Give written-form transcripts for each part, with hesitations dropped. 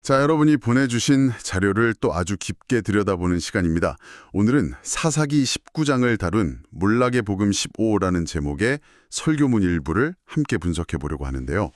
자, 여러분이 보내주신 자료를 또 아주 깊게 들여다보는 시간입니다. 오늘은 사사기 19장을 다룬 몰락의 복음 15라는 제목의 설교문 일부를 함께 분석해 보려고 하는데요.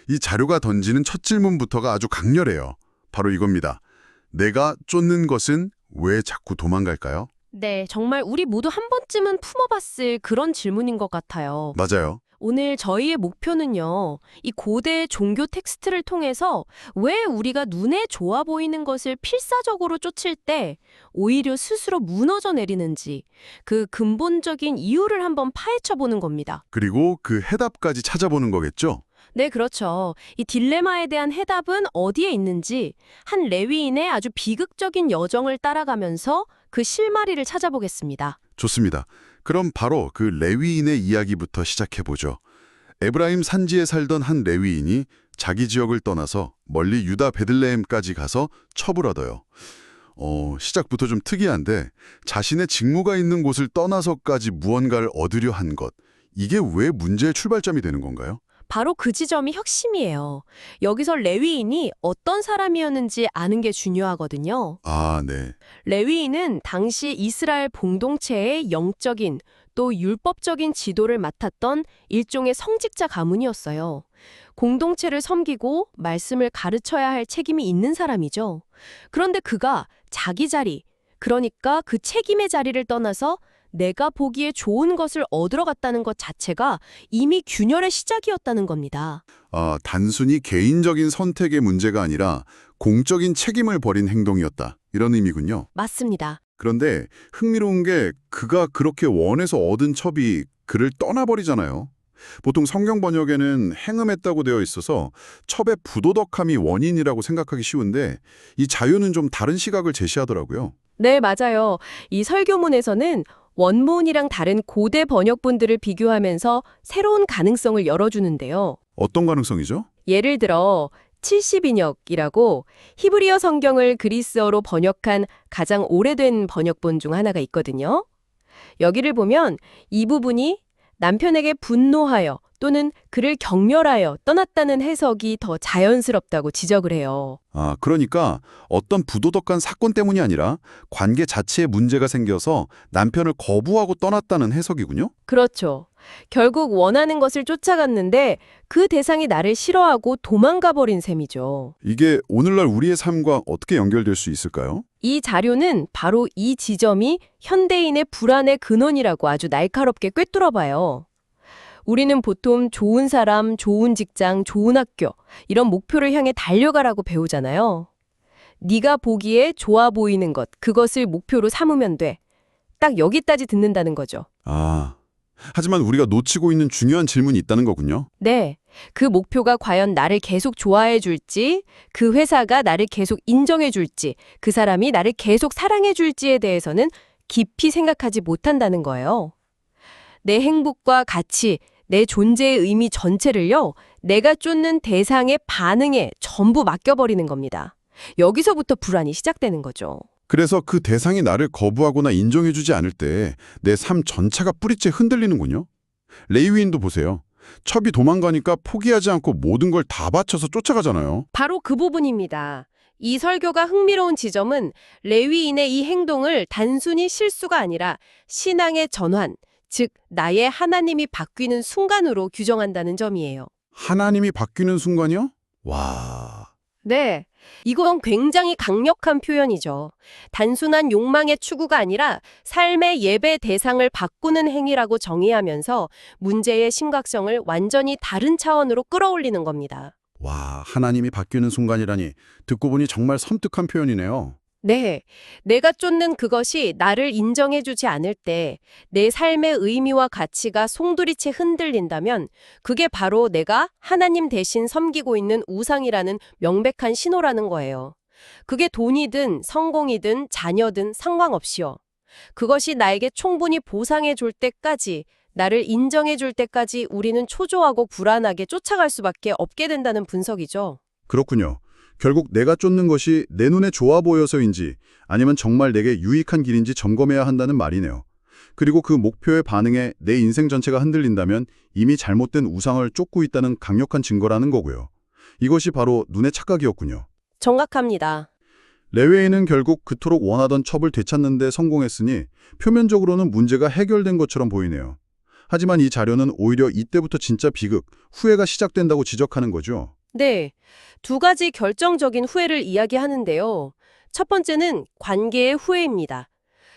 이 자료가 던지는 첫 질문부터가 아주 강렬해요. 바로 이겁니다. 내가 쫓는 것은 왜 자꾸 도망갈까요? 네, 정말 우리 모두 한 번쯤은 품어봤을 그런 질문인 것 같아요. 맞아요. 오늘 저희의 목표는요, 이 고대 종교 텍스트를 통해서 왜 우리가 눈에 좋아 보이는 것을 필사적으로 쫓을 때 오히려 스스로 무너져 내리는지 그 근본적인 이유를 한번 파헤쳐 보는 겁니다. 그리고 그 해답까지 찾아보는 거겠죠? 네, 그렇죠. 이 딜레마에 대한 해답은 어디에 있는지 한 레위인의 아주 비극적인 여정을 따라가면서 그 실마리를 찾아보겠습니다. 좋습니다. 그럼 바로 그 레위인의 이야기부터 시작해보죠. 에브라임 산지에 살던 한 레위인이 자기 지역을 떠나서 멀리 유다 베들레헴까지 가서 첩을 얻어요. 시작부터 좀 특이한데 자신의 직무가 있는 곳을 떠나서까지 무언가를 얻으려 한 것, 이게 왜 문제의 출발점이 되는 건가요? 바로 그 지점이 핵심이에요. 여기서 레위인이 어떤 사람이었는지 아는 게 중요하거든요. 아, 네. 레위인은 당시 이스라엘 공동체의 영적인 또 율법적인 지도를 맡았던 일종의 성직자 가문이었어요. 공동체를 섬기고 말씀을 가르쳐야 할 책임이 있는 사람이죠. 그런데 그가 자기 자리, 그러니까 그 책임의 자리를 떠나서 내가 보기에 좋은 것을 얻으러 갔다는 것 자체가 이미 균열의 시작이었다는 겁니다. 단순히 개인적인 선택의 문제가 아니라 공적인 책임을 버린 행동이었다. 이런 의미군요. 맞습니다. 그런데 흥미로운 게 그가 그렇게 원해서 얻은 첩이 그를 떠나버리잖아요. 보통 성경 번역에는 행음했다고 되어 있어서 첩의 부도덕함이 원인이라고 생각하기 쉬운데 이 자유는 좀 다른 시각을 제시하더라고요. 네, 맞아요. 이 설교문에서는 원문이랑 다른 고대 번역본들을 비교하면서 새로운 가능성을 열어주는데요. 어떤 가능성이죠? 예를 들어 70인역이라고 히브리어 성경을 그리스어로 번역한 가장 오래된 번역본 중 하나가 있거든요. 여기를 보면 이 부분이 남편에게 분노하여 또는 그를 경멸하여 떠났다는 해석이 더 자연스럽다고 지적을 해요. 그러니까 어떤 부도덕한 사건 때문이 아니라 관계 자체에 문제가 생겨서 남편을 거부하고 떠났다는 해석이군요? 그렇죠. 결국 원하는 것을 쫓아갔는데 그 대상이 나를 싫어하고 도망가 버린 셈이죠. 이게 오늘날 우리의 삶과 어떻게 연결될 수 있을까요? 이 자료는 바로 이 지점이 현대인의 불안의 근원이라고 아주 날카롭게 꿰뚫어봐요. 우리는 보통 좋은 사람, 좋은 직장, 좋은 학교 이런 목표를 향해 달려가라고 배우잖아요. 네가 보기에 좋아 보이는 것, 그것을 목표로 삼으면 돼. 딱 여기까지 듣는다는 거죠. 하지만 우리가 놓치고 있는 중요한 질문이 있다는 거군요. 네, 그 목표가 과연 나를 계속 좋아해 줄지, 그 회사가 나를 계속 인정해 줄지, 그 사람이 나를 계속 사랑해 줄지에 대해서는 깊이 생각하지 못한다는 거예요. 내 행복과 가치, 내 존재의 의미 전체를요, 내가 쫓는 대상의 반응에 전부 맡겨버리는 겁니다. 여기서부터 불안이 시작되는 거죠. 그래서 그 대상이 나를 거부하거나 인정해주지 않을 때 내 삶 전체가 뿌리째 흔들리는군요. 레위인도 보세요. 첩이 도망가니까 포기하지 않고 모든 걸 다 바쳐서 쫓아가잖아요. 바로 그 부분입니다. 이 설교가 흥미로운 지점은 레위인의 이 행동을 단순히 실수가 아니라 신앙의 전환, 즉 나의 하나님이 바뀌는 순간으로 규정한다는 점이에요. 하나님이 바뀌는 순간이요? 와... 네, 이건 굉장히 강력한 표현이죠. 단순한 욕망의 추구가 아니라 삶의 예배 대상을 바꾸는 행위라고 정의하면서 문제의 심각성을 완전히 다른 차원으로 끌어올리는 겁니다. 와, 하나님이 바뀌는 순간이라니 듣고 보니 정말 섬뜩한 표현이네요. 네, 내가 쫓는 그것이 나를 인정해주지 않을 때 내 삶의 의미와 가치가 송두리째 흔들린다면 그게 바로 내가 하나님 대신 섬기고 있는 우상이라는 명백한 신호라는 거예요. 그게 돈이든 성공이든 자녀든 상관없이요. 그것이 나에게 충분히 보상해 줄 때까지, 나를 인정해 줄 때까지 우리는 초조하고 불안하게 쫓아갈 수밖에 없게 된다는 분석이죠. 그렇군요. 결국 내가 쫓는 것이 내 눈에 좋아 보여서인지 아니면 정말 내게 유익한 길인지 점검해야 한다는 말이네요. 그리고 그 목표의 반응에 내 인생 전체가 흔들린다면 이미 잘못된 우상을 쫓고 있다는 강력한 증거라는 거고요. 이것이 바로 눈의 착각이었군요. 정확합니다. 레위인은 결국 그토록 원하던 첩을 되찾는 데 성공했으니 표면적으로는 문제가 해결된 것처럼 보이네요. 하지만 이 자료는 오히려 이때부터 진짜 비극, 후회가 시작된다고 지적하는 거죠. 네, 두 가지 결정적인 후회를 이야기하는데요. 첫 번째는 관계의 후회입니다.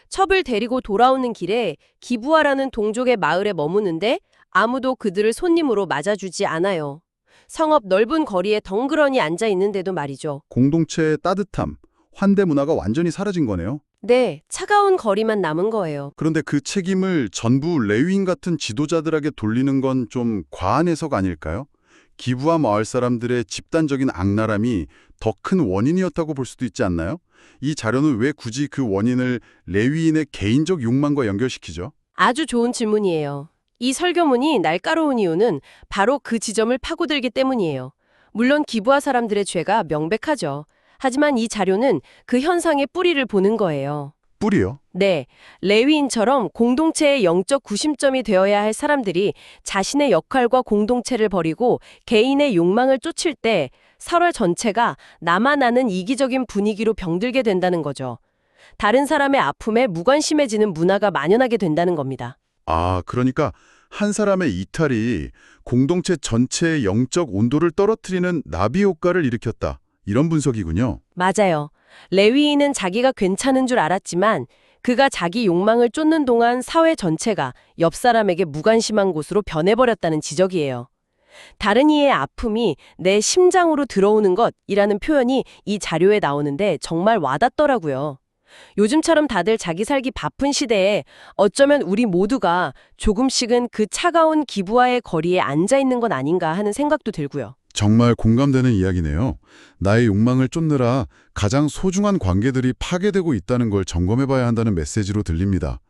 첩을 데리고 돌아오는 길에 기부하라는 동족의 마을에 머무는데 아무도 그들을 손님으로 맞아주지 않아요. 성읍 넓은 거리에 덩그러니 앉아 있는데도 말이죠. 공동체의 따뜻함, 환대 문화가 완전히 사라진 거네요. 네, 차가운 거리만 남은 거예요. 그런데 그 책임을 전부 레위인 같은 지도자들에게 돌리는 건 좀 과한 해석 아닐까요? 기부와 마을 사람들의 집단적인 악랄함이 더 큰 원인이었다고 볼 수도 있지 않나요? 이 자료는 왜 굳이 그 원인을 레위인의 개인적 욕망과 연결시키죠? 아주 좋은 질문이에요. 이 설교문이 날카로운 이유는 바로 그 지점을 파고들기 때문이에요. 물론 기부하 사람들의 죄가 명백하죠. 하지만 이 자료는 그 현상의 뿌리를 보는 거예요. 뿌리요? 네, 레위인처럼 공동체의 영적 구심점이 되어야 할 사람들이 자신의 역할과 공동체를 버리고 개인의 욕망을 쫓을 때 사회 전체가 나만 아는 이기적인 분위기로 병들게 된다는 거죠. 다른 사람의 아픔에 무관심해지는 문화가 만연하게 된다는 겁니다. 아, 그러니까 한 사람의 이탈이 공동체 전체의 영적 온도를 떨어뜨리는 나비 효과를 일으켰다. 이런 분석이군요. 맞아요. 레위인은 자기가 괜찮은 줄 알았지만 그가 자기 욕망을 쫓는 동안 사회 전체가 옆 사람에게 무관심한 곳으로 변해버렸다는 지적이에요. 다른 이의 아픔이 내 심장으로 들어오는 것이라는 표현이 이 자료에 나오는데 정말 와닿더라고요. 요즘처럼 다들 자기 살기 바쁜 시대에 어쩌면 우리 모두가 조금씩은 그 차가운 기부와의 거리에 앉아 있는 건 아닌가 하는 생각도 들고요. 정말 공감되는 이야기네요. 나의 욕망을 쫓느라 가장 소중한 관계들이 파괴되고 있다는 걸 점검해봐야 한다는 메시지로 들립니다.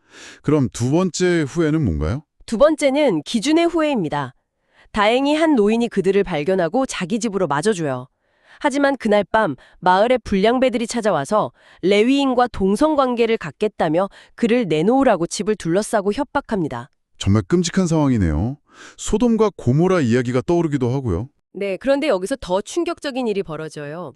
그럼 두 번째 후회는 뭔가요? 두 번째는 기준의 후회입니다. 다행히 한 노인이 그들을 발견하고 자기 집으로 맞아줘요. 하지만 그날 밤 마을의 불량배들이 찾아와서 레위인과 동성관계를 갖겠다며 그를 내놓으라고 집을 둘러싸고 협박합니다. 정말 끔찍한 상황이네요. 소돔과 고모라 이야기가 떠오르기도 하고요. 네, 그런데 여기서 더 충격적인 일이 벌어져요.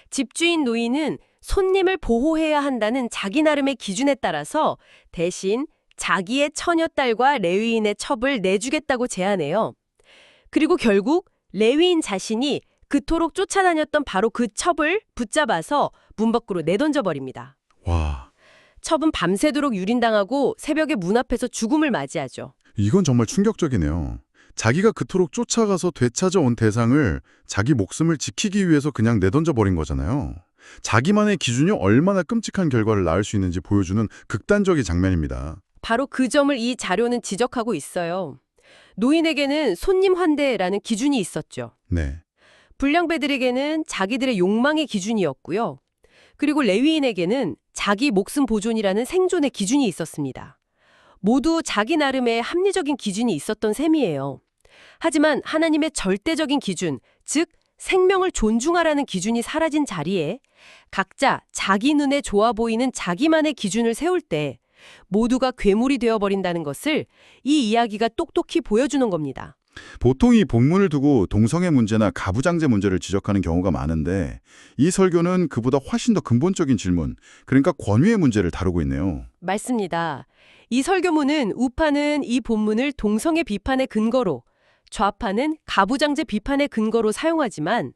집주인 노인은 손님을 보호해야 한다는 자기 나름의 기준에 따라서 대신 자기의 처녀딸과 레위인의 첩을 내주겠다고 제안해요. 그리고 결국 레위인 자신이 그토록 쫓아다녔던 바로 그 첩을 붙잡아서 문 밖으로 내던져버립니다. 와, 첩은 밤새도록 유린당하고 새벽에 문 앞에서 죽음을 맞이하죠. 이건 정말 충격적이네요. 자기가 그토록 쫓아가서 되찾아온 대상을 자기 목숨을 지키기 위해서 그냥 내던져 버린 거잖아요. 자기만의 기준이 얼마나 끔찍한 결과를 낳을 수 있는지 보여주는 극단적인 장면입니다. 바로 그 점을 이 자료는 지적하고 있어요. 노인에게는 손님 환대라는 기준이 있었죠. 네. 불량배들에게는 자기들의 욕망의 기준이었고요. 그리고 레위인에게는 자기 목숨 보존이라는 생존의 기준이 있었습니다. 모두 자기 나름의 합리적인 기준이 있었던 셈이에요. 하지만 하나님의 절대적인 기준, 즉 생명을 존중하라는 기준이 사라진 자리에 각자 자기 눈에 좋아 보이는 자기만의 기준을 세울 때 모두가 괴물이 되어버린다는 것을 이 이야기가 똑똑히 보여주는 겁니다. 보통 이 본문을 두고 동성애 문제나 가부장제 문제를 지적하는 경우가 많은데 이 설교는 그보다 훨씬 더 근본적인 질문, 그러니까 권위의 문제를 다루고 있네요. 맞습니다. 이 설교문은 우파는 이 본문을 동성애 비판의 근거로, 좌파는 가부장제 비판의 근거로 사용하지만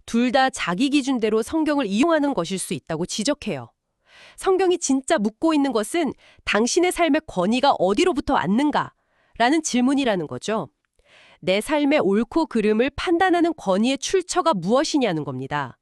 둘 다 자기 기준대로 성경을 이용하는 것일 수 있다고 지적해요. 성경이 진짜 묻고 있는 것은 당신의 삶의 권위가 어디로부터 왔는가라는 질문이라는 거죠. 내 삶의 옳고 그름을 판단하는 권위의 출처가 무엇이냐는 겁니다.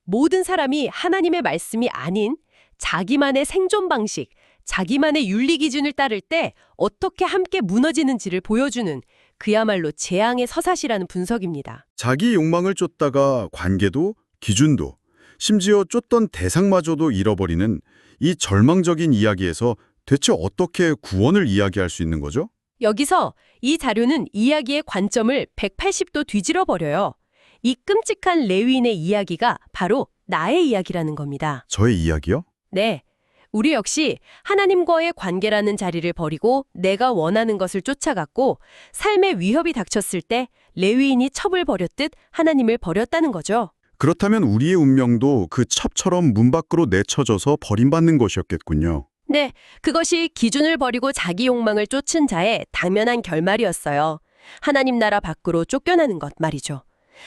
모든 사람이 하나님의 말씀이 아닌 자기만의 생존 방식, 자기만의 윤리 기준을 따를 때 어떻게 함께 무너지는지를 보여주는 그야말로 재앙의 서사시라는 분석입니다. 자기 욕망을 쫓다가 관계도, 기준도, 심지어 쫓던 대상마저도 잃어버리는 이 절망적인 이야기에서 대체 어떻게 구원을 이야기할 수 있는 거죠? 여기서 이 자료는 이야기의 관점을 180도 뒤집어 버려요. 이 끔찍한 레위인의 이야기가 바로 나의 이야기라는 겁니다. 저의 이야기요? 네. 우리 역시 하나님과의 관계라는 자리를 버리고 내가 원하는 것을 쫓아갔고 삶의 위협이 닥쳤을 때 레위인이 첩을 버렸듯 하나님을 버렸다는 거죠. 그렇다면 우리의 운명도 그 첩처럼 문 밖으로 내쳐져서 버림받는 것이었겠군요. 네, 그것이 기준을 버리고 자기 욕망을 쫓은 자의 당면한 결말이었어요. 하나님 나라 밖으로 쫓겨나는 것 말이죠.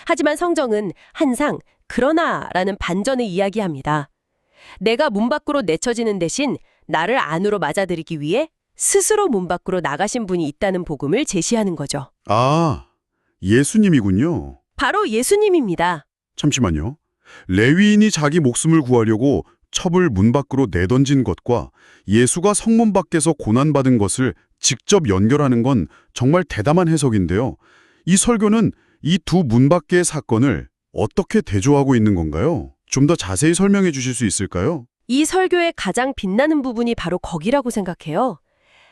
하지만 성경은 항상 그러나라는 반전을 이야기합니다. 내가 문 밖으로 내쳐지는 대신 나를 안으로 맞아들이기 위해 스스로 문 밖으로 나가신 분이 있다는 복음을 제시하는 거죠. 아, 예수님이군요. 바로 예수님입니다. 잠시만요. 레위인이 자기 목숨을 구하려고 첩을 문 밖으로 내던진 것과 예수가 성문 밖에서 고난받은 것을 직접 연결하는 건 정말 대담한 해석인데요. 이 설교는 이 두 문 밖의 사건을 어떻게 대조하고 있는 건가요? 좀 더 자세히 설명해 주실 수 있을까요? 이 설교의 가장 빛나는 부분이 바로 거기라고 생각해요.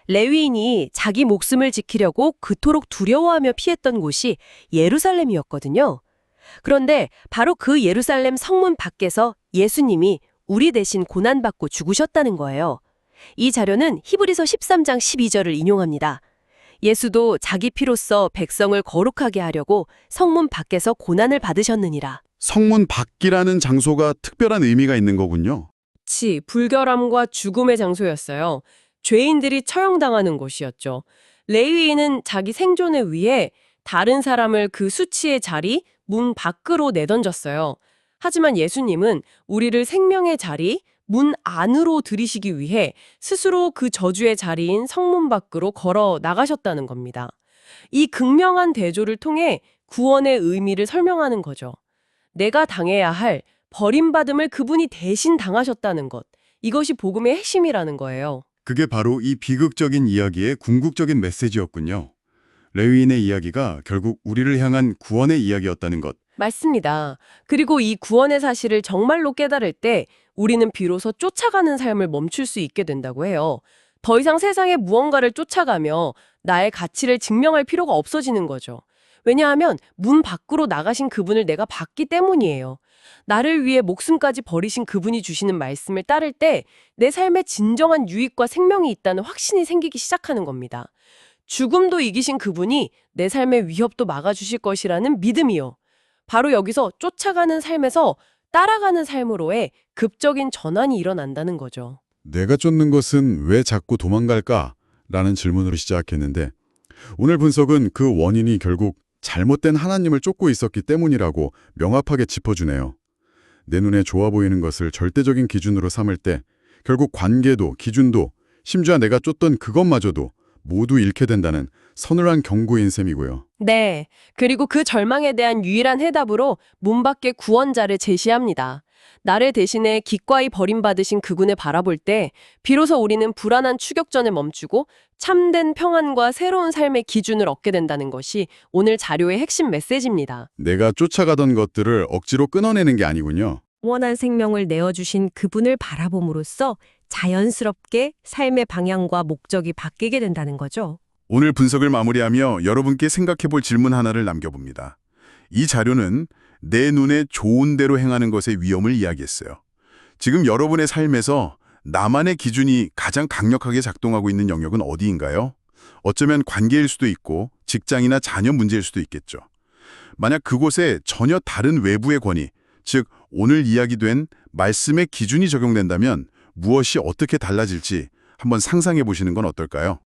레위인이 자기 목숨을 지키려고 그토록 두려워하며 피했던 곳이 예루살렘이었거든요. 그런데 바로 그 예루살렘 성문 밖에서 예수님이 우리 대신 고난받고 죽으셨다는 거예요. 이 자료는 히브리서 13장 12절을 인용합니다. 예수도 자기 피로써 백성을 거룩하게 하려고 성문 밖에서 고난을 받으셨느니라. 성문 밖이라는 장소가 특별한 의미가 있는 거군요. 치, 불결함과 죽음의 장소였어요. 죄인들이 처형당하는 곳이었죠. 레위인은 자기 생존을 위해 다른 사람을 그 수치의 자리, 문 밖으로 내던졌어요. 하지만 예수님은 우리를 생명의 자리, 문 안으로 들이시기 위해 스스로 그 저주의 자리인 성문 밖으로 걸어 나가셨다는 겁니다. 이 극명한 대조를 통해 구원의 의미를 설명하는 거죠. 내가 당해야 할 버림받음을 그분이 대신 당하셨다는 것. 이것이 복음의 핵심이라는 거예요. 그게 바로 이 비극적인 이야기의 궁극적인 메시지였군요. 레위인의 이야기가 결국 우리를 향한 구원의 이야기였다는 것. 맞습니다. 그리고 이 구원의 사실을 정말로 깨달을 때 우리는 비로소 쫓아가는 삶을 멈출 수 있게 된다고 해요. 더 이상 세상의 무언가를 쫓아가며 나의 가치를 증명할 필요가 없어지는 거죠. 왜냐하면 문 밖으로 나가신 그분을 내가 봤기 때문이에요. 나를 위해 목숨까지 버리신 그분이 주시는 말씀을 따를 때 내 삶에 진정한 유익과 생명이 있다는 확신이 생기기 시작하는 겁니다. 죽음도 이기신 그분이 내 삶의 위협도 막아주실 것이라는 믿음이요. 바로 여기서 쫓아가는 삶에서 따라가는 삶으로의 급적인 전환이 일어난다는 거죠. 내가 쫓는 것은 왜 자꾸 도망갈까? 라는 질문으로 시작했는데 오늘 분석은 그 원인이 결국 잘못된 하나님을 쫓고 있었기 때문이라고 명확하게 짚어주네요. 내 눈에 좋아 보이는 것을 절대적인 기준으로 삼을 때 결국 관계도 기준도 심지어 내가 쫓던 그것마저도 모두 잃게 된다는 서늘한 경고인 셈이고요. 네. 그리고 그 절망에 대한 유일한 해답으로 문 밖의 구원자를 제시합니다. 나를 대신해 기꺼이 버림받으신 그분을 바라볼 때 비로소 우리는 불안한 추격전을 멈추고 참된 평안과 새로운 삶의 기준을 얻게 된다는 것이 오늘 자료의 핵심 메시지입니다. 내가 쫓아가던 것들을 억지로 끊어내는 게 아니군요. 원한 생명을 내어주신 그분을 바라봄으로써 자연스럽게 삶의 방향과 목적이 바뀌게 된다는 거죠. 오늘 분석을 마무리하며 여러분께 생각해볼 질문 하나를 남겨봅니다. 이 자료는 내 눈에 좋은 대로 행하는 것의 위험을 이야기했어요. 지금 여러분의 삶에서 나만의 기준이 가장 강력하게 작동하고 있는 영역은 어디인가요? 어쩌면 관계일 수도 있고 직장이나 자녀 문제일 수도 있겠죠. 만약 그곳에 전혀 다른 외부의 권위, 즉 오늘 이야기된 말씀의 기준이 적용된다면 무엇이 어떻게 달라질지 한번 상상해 보시는 건 어떨까요?